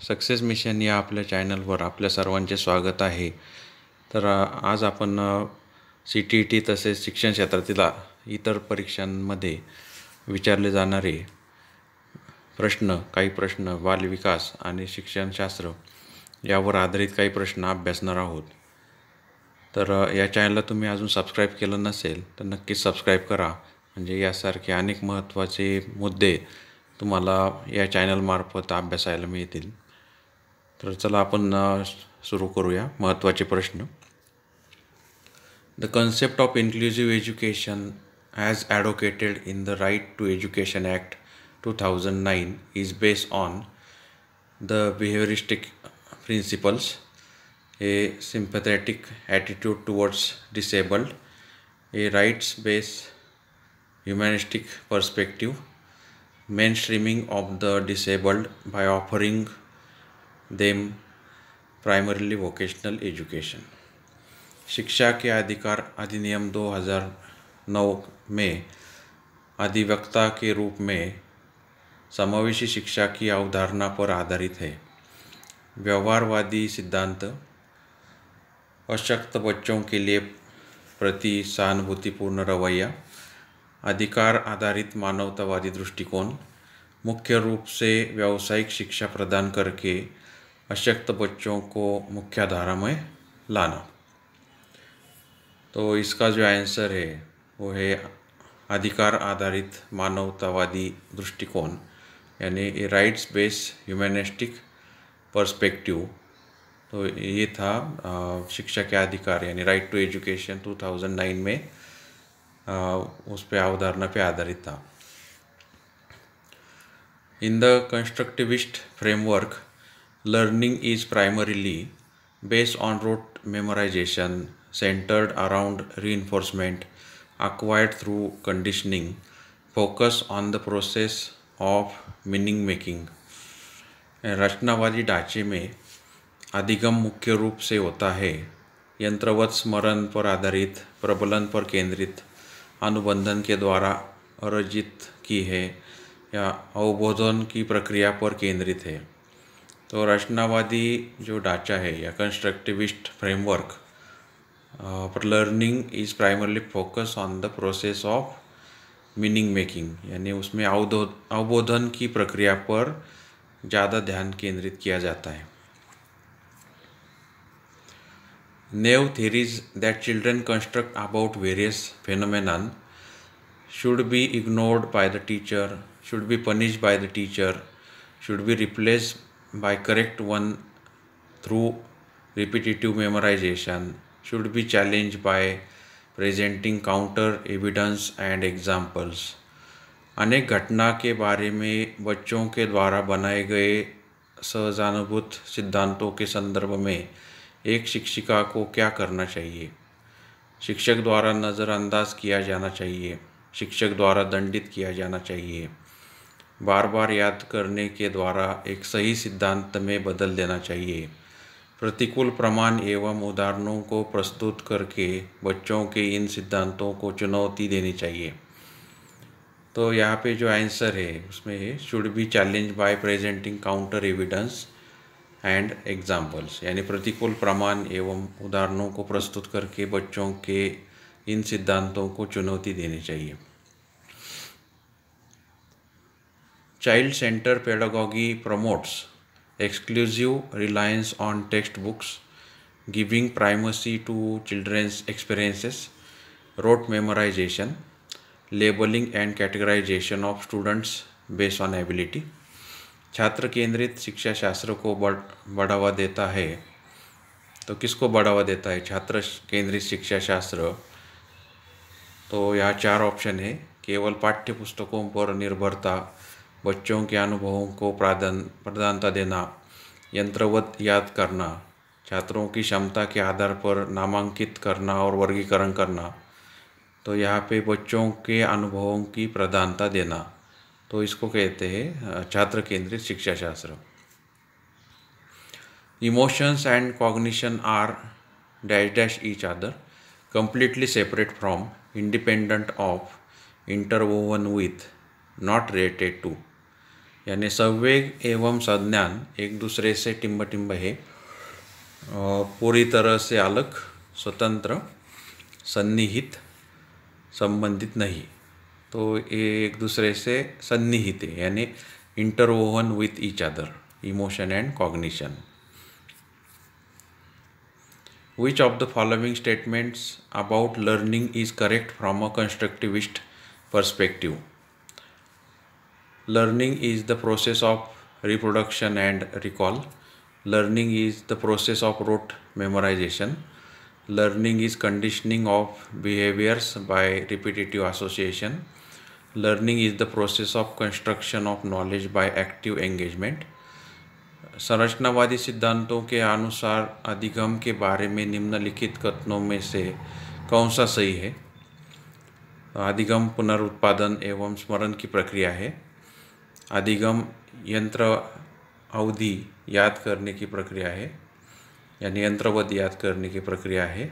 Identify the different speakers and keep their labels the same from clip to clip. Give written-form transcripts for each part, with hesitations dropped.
Speaker 1: Success mission या आपल्या चॅनलवर आपल्या सर्वांचे स्वागत आहे. तर आज आपण CTET तसेच शिक्षण क्षेत्रातील इतर परीक्षांमध्ये विचारले जाणारे काही प्रश्न बालविकास आणि शिक्षणशास्त्र यावर आधारित काही प्रश्न अभ्यासणार आहोत. तर या चॅनलला तुम्ही अजून सबस्क्राईब केलं नसेल तर नक्कीच सबस्क्राईब करा, म्हणजे यासारखे अनेक महत्त्वाचे मुद्दे तुम्हाला या चॅनलमार्फत अभ्यासायला मिळतील. तर चला आपण सुरू करूया. महत्त्वाचे प्रश्न. The concept of inclusive education as advocated in the right to education act 2009 is based on the behaviouristic principles, a sympathetic attitude towards disabled, a rights-based humanistic perspective, mainstreaming of the disabled by offering them primarily vocational education. शिक्षा के अधिकार अधिनियम 2009 में अधिवक्ता के रूप में समावेशी शिक्षा की अवधारणा पर आधारित है. व्यवहारवादी सिद्धांत, अशक्त बच्चों के लिए प्रति सहानुभूतिपूर्ण रवैया, अधिकार आधारित मानवतावादी दृष्टिकोण, मुख्य रूप से व्यावसायिक शिक्षा प्रदान करके अशक्त बच्चों को मुख्यधारा में लाना. तो इसका जो आंसर है वो है अधिकार आधारित मानवतावादी दृष्टिकोण, यानी राइट्स बेस्ड ह्यूमनिस्टिक पर्सपेक्टिव. तो ये था शिक्षा के अधिकार यानी राइट टू एजुकेशन 2009 में उस पे अवधारणा पे आधारित था. In the constructivist framework, learning is primarily based on rote memorisation centered around reinforcement acquired through conditioning, focus on the process of meaning making. रचनावादी ढांचे में अधिगम मुख्य रूप से होता है यंत्रवत स्मरण पर आधारित, प्रबलन पर केंद्रित, अनुबंधन के द्वारा अर्जित की है या अवबोधन की प्रक्रिया पर केंद्रित है. तो रचनावादी जो ढांचा है या कंस्ट्रक्टिविस्ट फ्रेमवर्क पर learning is primarily focus on the process of meaning making, यानी उसमें अवबोधन की प्रक्रिया पर ज़्यादा ध्यान केंद्रित किया जाता है. Naive theories that children construct about various phenomena should be ignored by the teacher, should be punished by the teacher, should be replaced by correct one through repetitive memorization, should be challenged by presenting counter evidence and examples. अनेक घटना के बारे में बच्चों के द्वारा बनाए गए सहजानुभूत सिद्धांतों के संदर्भ में एक शिक्षिका को क्या करना चाहिए? शिक्षक द्वारा नज़रअंदाज किया जाना चाहिए, शिक्षक द्वारा दंडित किया जाना चाहिए, बार बार याद करने के द्वारा एक सही सिद्धांत में बदल देना चाहिए, प्रतिकूल प्रमाण एवं उदाहरणों को प्रस्तुत करके बच्चों के इन सिद्धांतों को चुनौती देनी चाहिए. तो यहाँ पे जो आंसर है उसमें should be challenge by presenting counter evidence and examples, यानी प्रतिकूल प्रमाण एवं उदाहरणों को प्रस्तुत करके बच्चों के इन सिद्धांतों को चुनौती देनी चाहिए. Child centre pedagogy promotes exclusive reliance on textbooks, giving primacy to children's experiences, rote memorization, labeling and categorization of students based on ability. छात्र केंद्रित शिक्षा शास्त्र को बढ़ावा देता है. तो किसको बढ़ावा देता है छात्र केंद्रित शिक्षा शास्त्र? तो यहाँ 4 ऑप्शन है. केवल पाठ्य पुस्तकों पर निर्भरता, बच्चों के अनुभवों को प्रधानता देना, यंत्रवत याद करना, छात्रों की क्षमता के आधार पर नामांकित करना और वर्गीकरण करना. तो यहाँ पे बच्चों के अनुभवों की प्रधानता देना, तो इसको कहते हैं छात्र केंद्रित शिक्षा शास्त्र. Emotions and cognition are dash dash each other, completely separate from, independent of, interwoven with, not related to. यानी संवेग एवं संज्ञान एक दूसरे से टिम्ब टिम्ब है, पूरी तरह से अलग, स्वतंत्र, सन्निहित, संबंधित नहीं। तो ये एक दूसरे से सन्निहित है, यानी interwoven with each other, emotion and cognition. Which of the following statements about learning is correct from a constructivist perspective? Learning is the process of reproduction and recall. Learning is the process of rote memorization. Learning is conditioning of behaviors by repetitive association. Learning is the process of construction of knowledge by active engagement. संरचनावादी सिद्धांतों के अनुसार अधिगम के बारे में निम्नलिखित कथनों में से कौन सा सही है? अधिगम पुनरुत्पादन एवं स्मरण की प्रक्रिया है। अधिगम यंत्र अवधि याद करने की प्रक्रिया है, यानी यंत्रवत याद करने की प्रक्रिया है।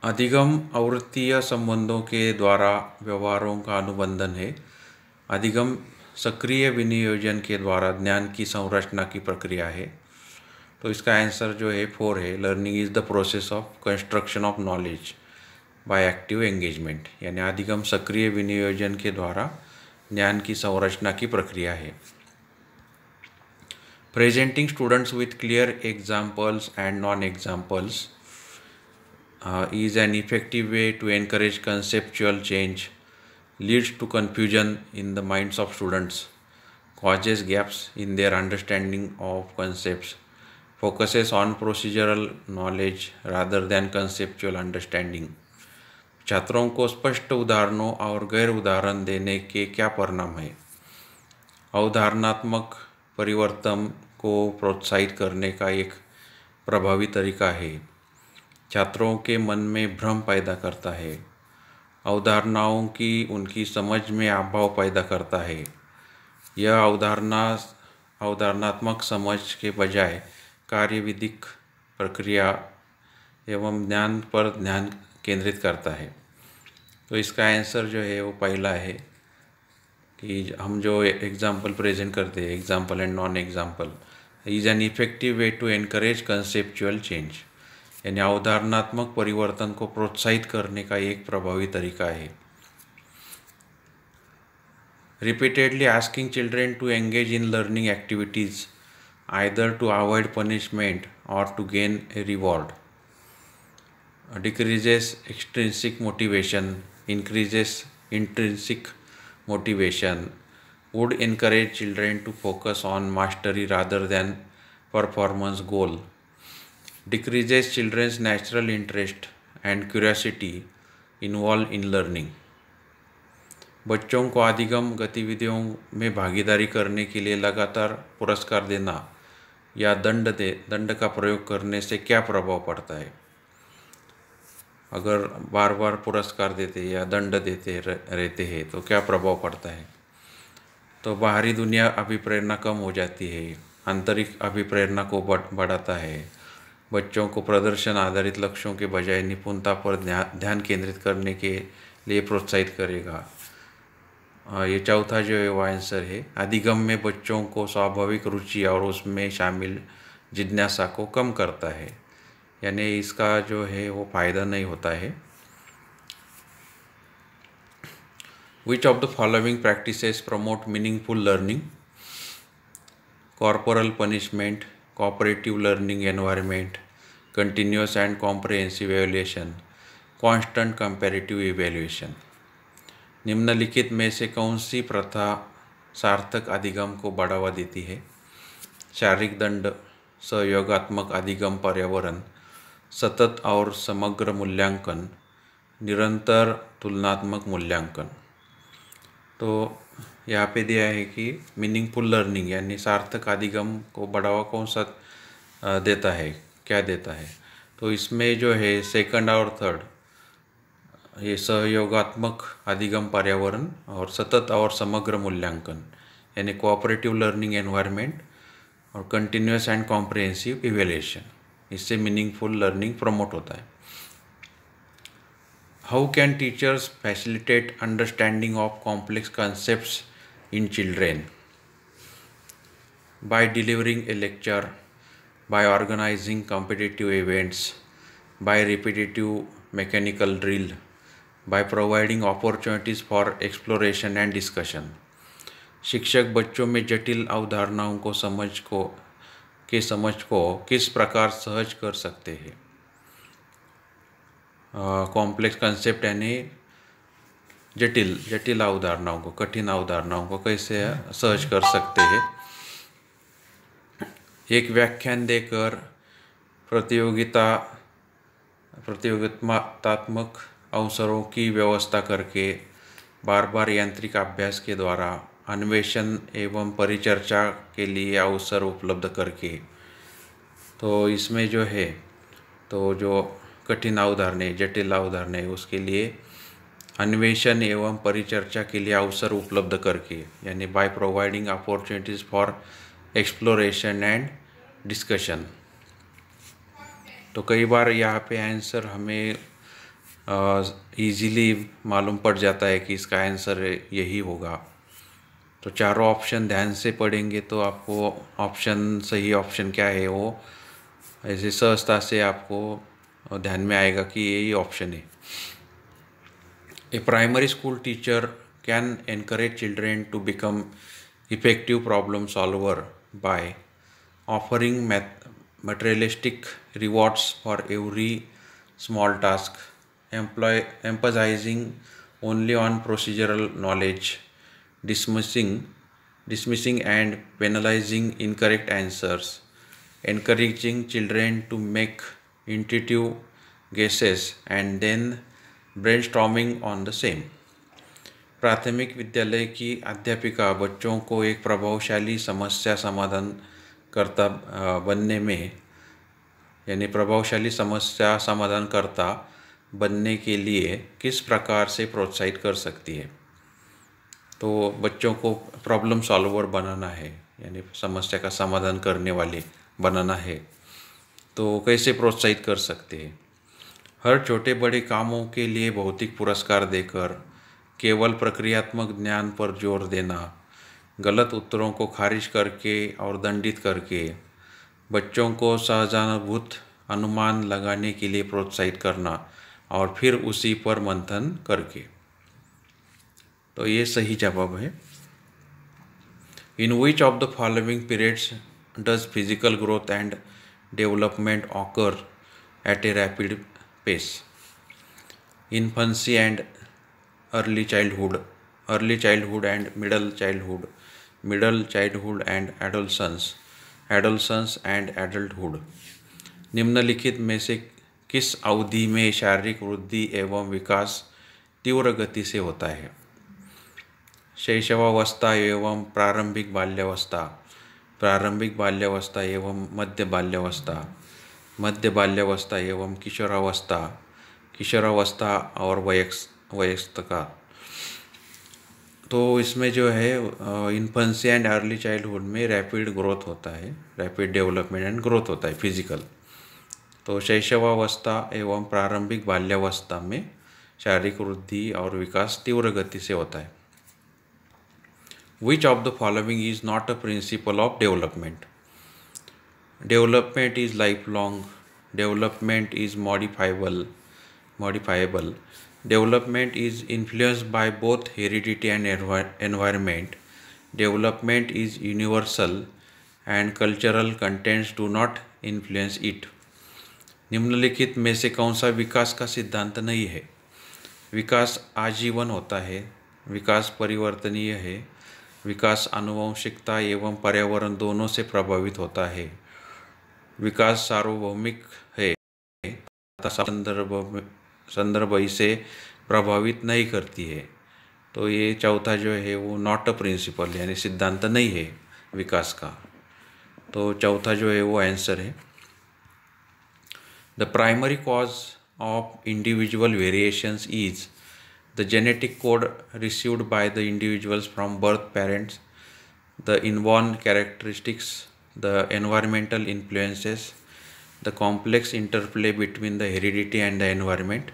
Speaker 1: अधिगम आवृत्तीय संबंधों के द्वारा व्यवहारों का अनुबंधन है। अधिगम सक्रिय विनियोजन के द्वारा ज्ञान की संरचना की प्रक्रिया है। तो इसका आंसर जो है 4 है। Learning is the process of construction of knowledge by active engagement, यानी अधिगम सक्रिय विनियोजन के द्वारा ज्ञान की संरचना की प्रक्रिया है। Presenting students with clear examples and non examples is an effective way to encourage conceptual change, leads to confusion in the minds of students, causes gaps in their understanding of concepts, focuses on procedural knowledge rather than conceptual understanding. छात्रों को स्पष्ट उदाहरणों और गैर उदाहरण देने के क्या परिणाम है? अवधारणात्मक परिवर्तन को प्रोत्साहित करने का एक प्रभावी तरीका है। छात्रों के मन में भ्रम पैदा करता है। अवधारणाओं की उनकी समझ में अभाव पैदा करता है। यह अवधारणात्मक समझ के बजाय कार्यविधिक प्रक्रिया एवं ज्ञान पर ध्यान केंद्रित करता है। तो इसका आंसर जो है वो पहला है कि हम जो एग्जाम्पल प्रेजेंट करते हैं, example and non example, is an effective way to encourage conceptual change, यानी अवधारणात्मक परिवर्तन को प्रोत्साहित करने का एक प्रभावी तरीका है। Repeatedly asking children to engage in learning activities either to avoid punishment और to gain a reward decreases extrinsic motivation, increases intrinsic motivation, would encourage children to focus on mastery rather than performance goal, decreases children's natural interest and curiosity involved in learning. बच्चों को अधिगम गतिविधियों में भागीदारी करने के लिए लगातार पुरस्कार देना या दंड का प्रयोग करने से क्या प्रभाव पड़ता है? अगर बार बार पुरस्कार देते या दंड देते रहते हैं तो क्या प्रभाव पड़ता है? तो बाहरी दुनिया अभिप्रेरणा कम हो जाती है, आंतरिक अभिप्रेरणा को बढ़ाता है, बच्चों को प्रदर्शन आधारित लक्ष्यों के बजाय निपुणता पर ध्यान केंद्रित करने के लिए प्रोत्साहित करेगा। ये चौथा जो है वो आंसर है। अधिगम में बच्चों को स्वाभाविक रुचि और उसमें शामिल जिज्ञासा को कम करता है, यानी इसका जो है वो फ़ायदा नहीं होता है। Which of the following practices promote meaningful learning? Corporal punishment, cooperative learning environment, continuous and comprehensive evaluation, constant comparative evaluation. निम्नलिखित में से कौन सी प्रथा सार्थक अधिगम को बढ़ावा देती है? शारीरिक दंड, सहयोगात्मक अधिगम पर्यावरण, सतत और समग्र मूल्यांकन, निरंतर तुलनात्मक मूल्यांकन। तो यहाँ पे दिया है कि मीनिंगफुल लर्निंग यानी सार्थक अधिगम को बढ़ावा कौन सा देता है, क्या देता है? तो इसमें जो है सेकंड और थर्ड, ये सहयोगात्मक अधिगम पर्यावरण और सतत और समग्र मूल्यांकन यानी कोऑपरेटिव लर्निंग एनवायरनमेंट और कंटिन्यूस एंड कॉम्प्रिहेंसिव इवैल्यूएशन, इससे मीनिंगफुल लर्निंग प्रमोट होता है। How can teachers facilitate understanding of complex concepts in children by delivering a lecture, by organizing competitive events, by repetitive mechanical drill, by providing opportunities for exploration and discussion. शिक्षक बच्चों में जटिल अवधारणाओं को समझ को किस प्रकार सहज कर सकते हैं। कॉम्प्लेक्स कंसेप्ट यानी जटिल अवधारणाओं को, कठिन अवधारणाओं को कैसे सहज कर सकते हैं। एक व्याख्यान देकर प्रतियोगितात्मक अवसरों की व्यवस्था करके, बार बार यांत्रिक अभ्यास के द्वारा अन्वेषण एवं परिचर्चा के लिए अवसर उपलब्ध करके। तो इसमें जो है तो जो कठिन अवधारणाएं, जटिल अवधारणाएं, उसके लिए अन्वेषण एवं परिचर्चा के लिए अवसर उपलब्ध करके, यानी by providing opportunities for exploration and discussion. तो कई बार यहाँ पे आंसर हमें इजीली मालूम पड़ जाता है कि इसका आंसर यही होगा। तो चारों ऑप्शन ध्यान से पढ़ेंगे तो आपको सही ऑप्शन क्या है वो ऐसे सहजता से आपको ध्यान में आएगा कि यही ऑप्शन है। A primary school teacher can encourage children to become effective problem solver by offering materialistic rewards for every small task, emphasizing only on procedural knowledge, dismissing and penalizing incorrect answers, encouraging children to make intuitive guesses and then brainstorming on the same। प्राथमिक विद्यालय की अध्यापिका बच्चों को एक प्रभावशाली समस्या समाधान करता बनने में, यानी प्रभावशाली समस्या समाधान करता बनने के लिए किस प्रकार से प्रोत्साहित कर सकती है। तो बच्चों को प्रॉब्लम सॉल्वर बनाना है, यानी समस्या का समाधान करने वाले बनाना है, तो कैसे प्रोत्साहित कर सकते हैं। हर छोटे बड़े कामों के लिए भौतिक पुरस्कार देकर केवल प्रक्रियात्मक ज्ञान पर जोर देना, गलत उत्तरों को खारिज करके और दंडित करके बच्चों को सहजानुभूत अनुमान लगाने के लिए प्रोत्साहित करना और फिर उसी पर मंथन करके। तो ये सही जवाब है। In which of the following periods does physical growth and development occur at a rapid pace? Infancy and early childhood and middle childhood and adolescence and adulthood. निम्नलिखित में से किस अवधि में शारीरिक वृद्धि एवं विकास तीव्र गति से होता है? शैशवावस्था एवं प्रारंभिक बाल्यावस्था एवं मध्य बाल्यावस्था एवं किशोरावस्था और वयस्कता। तो इसमें जो है इन्फेंसी एंड अर्ली चाइल्डहुड में रैपिड ग्रोथ होता है, रैपिड डेवलपमेंट एंड ग्रोथ होता है फिजिकल। तो शैशवावस्था एवं प्रारंभिक बाल्यावस्था में शारीरिक वृद्धि और विकास तीव्र गति से होता है। विच of the following is not a principle of development? Development is life long, development is modifiable, development is influenced by both heredity and environment, development is universal and cultural contents do not influence it। निम्नलिखित में से कौन सा विकास का सिद्धांत नहीं है? विकास आजीवन होता है, विकास परिवर्तनीय है, विकास आनुवंशिकता एवं पर्यावरण दोनों से प्रभावित होता है, विकास सार्वभौमिक है तथा संदर्भ इसे प्रभावित नहीं करती है। तो ये चौथा जो है वो नॉट अ प्रिंसिपल, यानी सिद्धांत नहीं है विकास का। तो चौथा जो है वो आंसर है। The primary cause of individual variations is the genetic code received by the individuals from birth parents, the inborn characteristics, the environmental influences, the complex interplay between the heredity and the environment.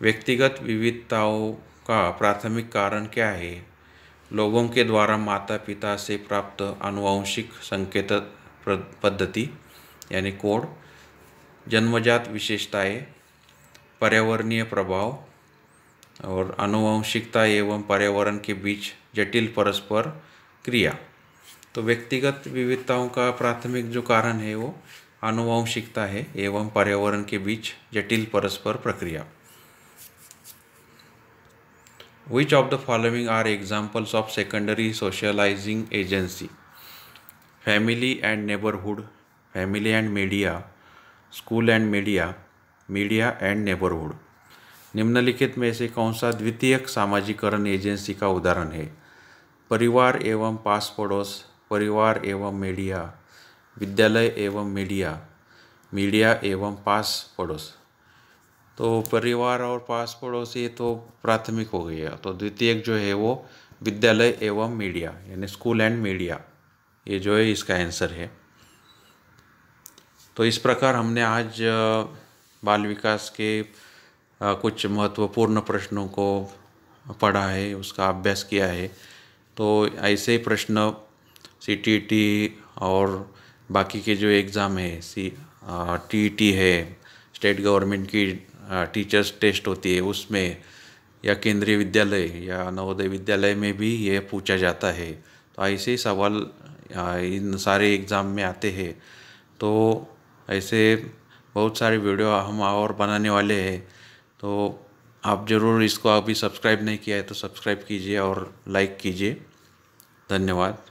Speaker 1: व्यक्तिगत विविधताओं का प्राथमिक कारण क्या है? लोगों के द्वारा माता पिता से प्राप्त आनुवंशिक संकेत पद्धति यानी कोड, जन्मजात विशेषताएं, पर्यावरणीय प्रभाव और आनुवंशिकता एवं पर्यावरण के बीच जटिल परस्पर क्रिया। तो व्यक्तिगत विविधताओं का प्राथमिक जो कारण है वो आनुवंशिकता है एवं पर्यावरण के बीच जटिल परस्पर प्रक्रिया। Which of the following are examples of secondary socializing agency? Family and neighborhood, family and media, school and media, media and neighborhood। निम्नलिखित में से कौन सा द्वितीयक सामाजिकरण एजेंसी का उदाहरण है? परिवार एवं पास पड़ोस, परिवार एवं मीडिया, विद्यालय एवं मीडिया, मीडिया एवं पास पड़ोस। तो परिवार और पास पड़ोस ये तो प्राथमिक हो गया, तो द्वितीयक जो है वो विद्यालय एवं मीडिया यानी स्कूल एंड मीडिया, ये जो है इसका आंसर है। तो इस प्रकार हमने आज बाल विकास के कुछ महत्वपूर्ण प्रश्नों को पढ़ा है, उसका अभ्यास किया है। तो ऐसे ही प्रश्न CTET और बाकी के जो एग्ज़ाम है TET है, स्टेट गवर्नमेंट की टीचर्स टेस्ट होती है उसमें, या केंद्रीय विद्यालय या नवोदय विद्यालय में भी ये पूछा जाता है। तो ऐसे ही सवाल इन सारे एग्ज़ाम में आते हैं। तो ऐसे बहुत सारे वीडियो हम और बनाने वाले हैं, तो आप ज़रूर इसको अभी सब्सक्राइब नहीं किया है तो सब्सक्राइब कीजिए और लाइक कीजिए। धन्यवाद।